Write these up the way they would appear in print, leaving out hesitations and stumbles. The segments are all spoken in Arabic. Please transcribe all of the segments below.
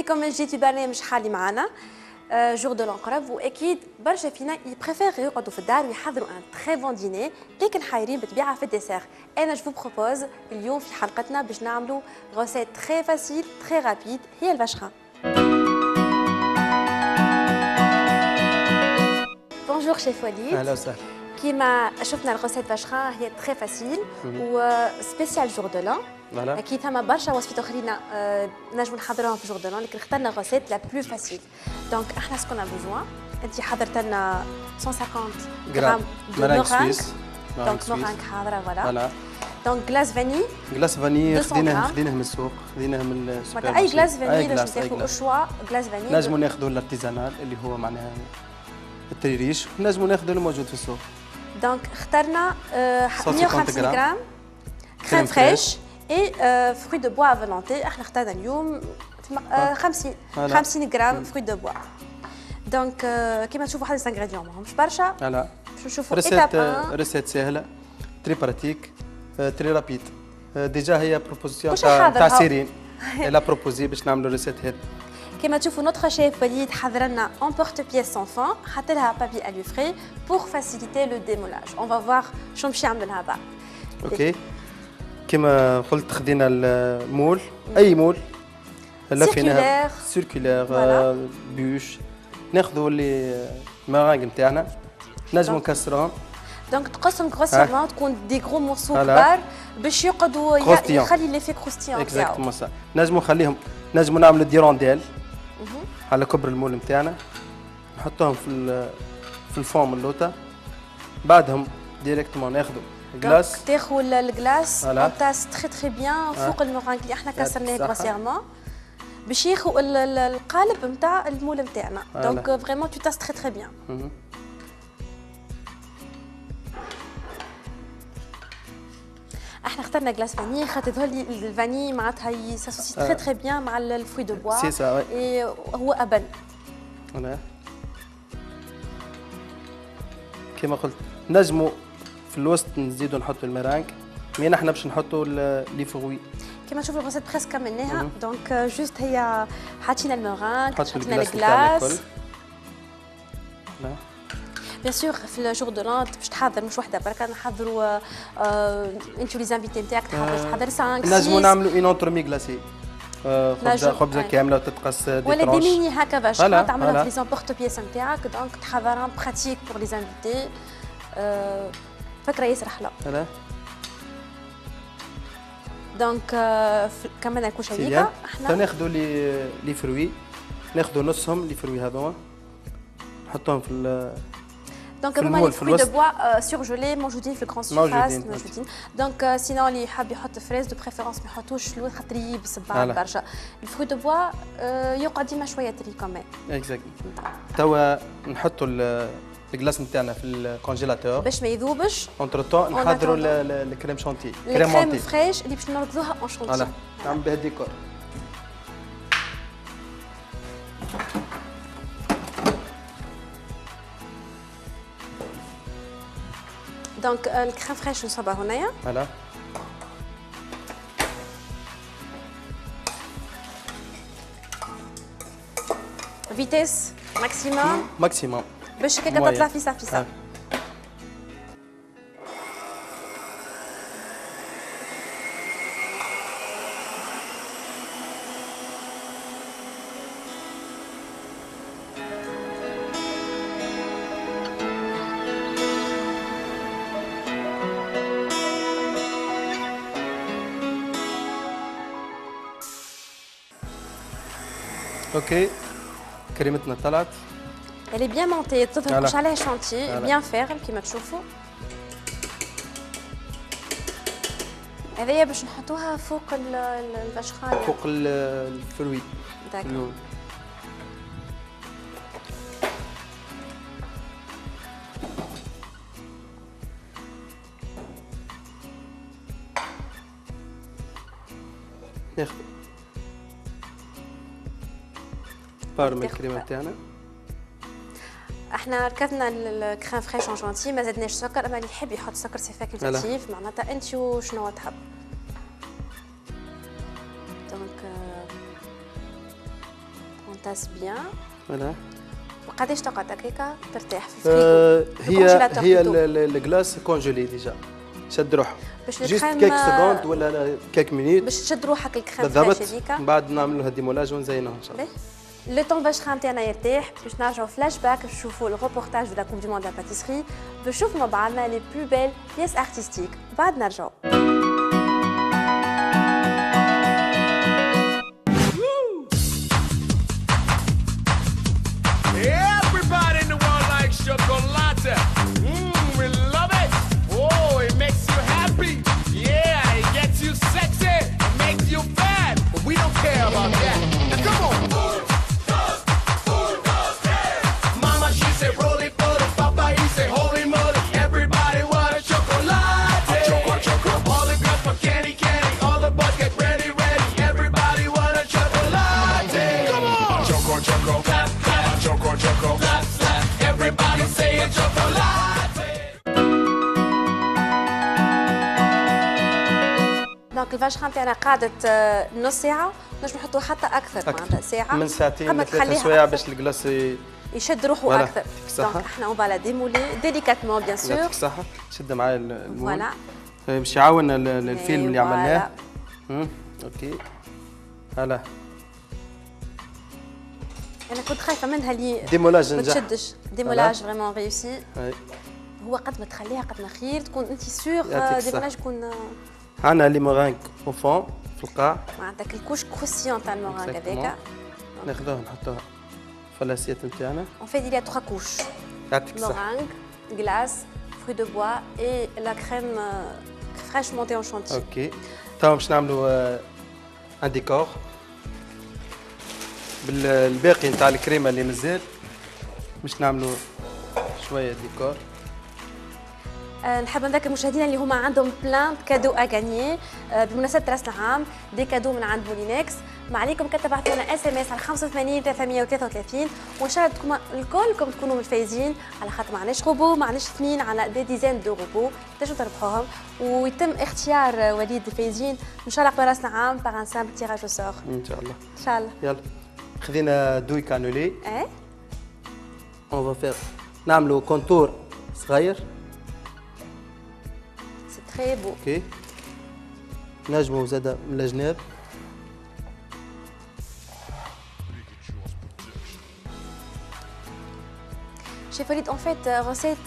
بكم من جديد في برنامج حالي معنا جور دو لونقرب. واكيد برشا فينا يبريفير يقعدوا في الدار ويحضروا ان تري بون ديني لكن حايرين بالطبيعه في الديسير. انا جو بروبوز اليوم في حلقتنا باش نعملوا غوسيت تري فاسيل تري رابيد هي الفاشخه. بونجور شيف وليد. اهلا وسهلا. كيما شفنا الغوسيت فاشخه هي تري فاسيل وسبيسيال جور دو لان. اكيد ثما برشا وصفات اخرين نجموا نحضروهم في جور دو لان لكن اخترنا غوسيت لا بلو فاسيل. دونك احنا سكون بوزوان انت حضرت لنا 150 غرام دو مورانك. دونك مورانك حاضره فوالا. دونك غلاس فاني. غلاس فاني خديناه من السوق، خديناه من السوبر. اي غلاس فاني باش تاخذوا الشوا غلاس فاني. نجموا ناخذوا الارتيزانال اللي هو معناها التريريش، نجموا ناخذوا الموجود في السوق. دونك اخترنا 150 غرام كريم فريش اي فروي دو بوا فولونتي. احنا اخترنا اليوم 50 غرام فروي دو بوا. دونك كيما تشوفوا هذه الانغريديون ماهمش برشا. لا باش نشوفوا ايتاب 1. ريسيت سهله تري براتيك تري رابيد. ديجا هي بروبوزيسيون تاع سيرين لا بروبوزي باش نعملوا ريسيت هذه. كما تشوفوا نوتخ شيف وليد حضر لنا اون بورت بيس سون فون، حط لها بابي الوفري بور فاسيليتي لو ديمولاج. اون فا فوار شنو باش يعمل لها بعد. اوكي كما قلت خدينا المول اي مول لفيناها سيركولير بوش. ناخذوا لي مارانغ نتاعنا نجموا نكسروهم. دونك تقسم غروسيرمون تكون دي غرو مورسو كبار باش يقعدوا يخلي ليفي كروستيون تاعو. اكزاكتومون سا. نجموا نخليهم، نجموا نعملوا ديرونديل على كبر المول نتاعنا، نحطوهم في الفوم اللوطه. بعدهم ديريكتومون ناخذوا الكلاس. تاخذوا الكلاس طاس تري تري بيان فوق المورانك اللي احنا كسرناه غروسيرمون باش ياخذوا القالب نتاع المول نتاعنا. دونك فريمون تو تاس تري تري بيان. احنا اخترنا غلاس فاني خاطر تظهر لي الفاني معناتها يساسوسي تري تري بيان مع الفروي دو بوا. سي سا وي. هو ابن. كما قلت نجموا في الوسط نزيدوا نحطوا الميرانك، مين احنا باش نحطوا لي فروي. كما تشوفوا الغوسيت بريسك كملناها. دونك جوست هي حاطين المورانك حطينا الكلاس. بيان سور في الجور دو لان باش تحضر مش وحده بركه نحضروا انتو لي زانفيتي نتاعك تحضر 5 نجموا نعملوا اون اونترومي غلاسي خبزه كامله وتتقص دي ولا دي ميني هكا باش تعملها في لي زامبورت بيس نتاعك. دونك تحضرهم براتيك بور لي زانفيتي. فكره ياسر حلوه. دونك كملنا كل شيء. احنا ناخذوا لي فروي، ناخذوا نصهم لي فروي هذوما نحطوهم في دونك هما لي فروي دو بوا سورجولي موجودين في الكرون سيرفاس موجودين. دونك سينون اللي حاب يحط فريز دو بريفيرونس ما يحطوش الواد خاطر يبس بعض برشا. الفروي دو بوا يقعد ديما شويه تري كمان. اكزاكت. توا نحطوا الكلاس نتاعنا في الكونجيلاتور باش ما يذوبش. اونتر طون نحضروا الكريم شونتي الكريم فريش اللي باش نركضوها اون شونتي. فوالا نعمل بها الديكور. دونك الكريم فريش نصبها هنايا. فوالا فيتيس ماكسيموم باش كيكا تطلع فيسا فيسا. اوكي كريمتنا طلعت. Elle est bien montée تظهر مش عليها شونتي بيان فيرم كيما تشوفوا. هذيا باش نحطوها فوق الفاشخايه فوق الفروي. داكور. ناخذ بار من الكريمه تاعنا. احنا ركزنا الكريم فريش اون جونتي ما زدناش سكر، اما اللي يحب يحط سكر سي فاكولتاتيف معناتها انت شنو تحب. دونك تمتص بيان. فوالا. وقداش تقعد هكاكا ترتاح في الفريجو؟ هي الكلاس كونجولي ديجا شد روحه جست كيك سكوند ولا كيك مينوت باش تشد روحك الكريم فريش هذيك. من بعد نعملوا هذه ديمولاج ونزينوها ان شاء الله. لو طون باش نتاعنا يرتاح باش نرجعوا فلاش باك باش نشوفوا الروبورتاج دو لا كوب دو موند لا باتيسري باش نشوفوا مع بعضنا لي بلو بيل بيس ارتستيك بعد نرجعوا. Chocolate. We love it. Oh, it makes you happy. Yeah, it gets you sexy. It makes you fat. But we don't care about that. Now come on. Mama, she said roll it, roll it. Papa, he said holy moly. Everybody want a chocolate. Choco. All the girls for candy. All the boys get ready. Everybody want a chocolate. Come on. Choco. Clap, clap. Choco. Clap, clap. Everybody say a chocolate. دونك الفاشخه نتاعنا قعدت نص ساعه نجم نحطوه حتى اكثر معناتها ساعه من ساعتين ل3 سوايع باش الكلاس يشد روحه اكثر. دونك احنا اون فالا ديمولي ديليكاتمون بيان سور. يعطيك الصحه شد معايا المول. فوالا باش يعاون الفيلم اللي عملناه. اوكي هلا انا كنت خايفه منها اللي ديمولاج ما تشدش. ديمولاج فريمون ريوسي. هو قد ما تخليها قد ما خير تكون انت سور ديمولاج يكون. عندنا لي مورانك او فون في القاع معناتها الكوش كروسيون تاع المورانك هذاك ناخذوها نحطوها في الاسيات نتاعنا. اون في il y a 3 couches. يعطيك الصحه. مورانك glace fruits de bois et la crème fraîche montée en chantilly. اوكي توا باش نعملوا ان ديكور بالباقي نتاع الكريمه اللي مازال باش نعملوا شويه ديكور. نحب نذكر المشاهدين اللي هما عندهم بلان كادو اغانيي بمناسبه راس العام دي كادو من عند مولينكس. ما عليكم كتبعثوا لنا اس ام اس على 85 333 وان شاء الله الكلكم تكونوا متفايزين على خاطر معناش روبو معناش اثنين على دي ديزين دو روبو تنجموا تربحوهم ويتم اختيار وليد الفايزين ان شاء الله قبل راس العام باغ ان سامبل تيراج او سور ان شاء الله. ان شاء الله. يلا خذينا دوي كانولي. اون فا فير نعملوا كونتور صغير. تري بو. اوكي نجموا زاده من الجناب. شيف وليد اون فيت روسيت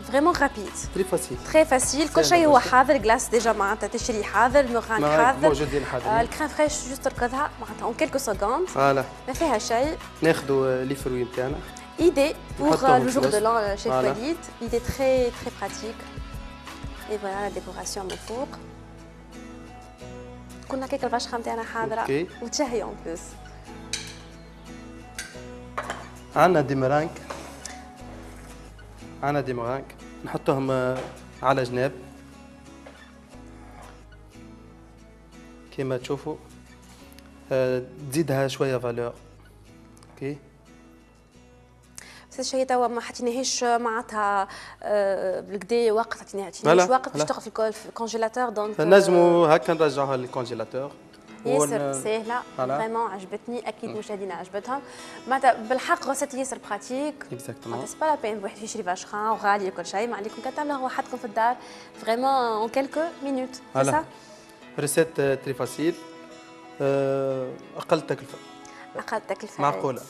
فريمون رابيد. تري فاسيل. تري فاسيل كل شيء هو حاضر كلاس ديجا معناتها تشري حاضر المورانك حاضر موجودين حاضرين. الكريم فريش جوست تركضها معناتها اون كيلكو سكوند. فوالا ما فيها شيء. ناخذوا لي فروي نتاعنا. idée pour le jour de l'an chez Walid. Idée très très pratique. Et voilà la décoration من فوق. كنا كيك الفاشخه نتاعنا حاضره وتشهي اون بلوس. عندنا دي مورانك نحطهم على جناب كما تشوفوا. تزيدها شويه فالور. اوكي بس الشيء توا ما حطيناهاش معناتها بالكدا وقت حطيناهاش وقت باش تقف في الكونجيلاتور دونك نجموا هكا نرجعوها للكونجيلاتور. ياسر سهله فريمون عجبتني اكيد مشاهدينا عجبتهم معناتها بالحق غوسيت ياسر براتيك اكزاكتومون سي با لا بين واحد يشري فاشخان وغالي وكل شيء ما عليكم كتعملوها وحدكم في الدار فريمون اون كيلكو مينوت سي سا ريسيت تري فاسيل اقل تكلفه معقوله.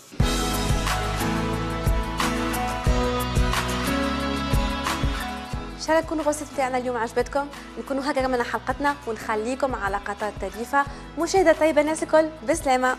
ان شاء الله تكونوا الغوصات تاعنا اليوم عجبتكم نكونوا هكا كملنا حلقتنا ونخليكم على قطار التريفه. مشاهده طيبه الناس الكل بسلامه.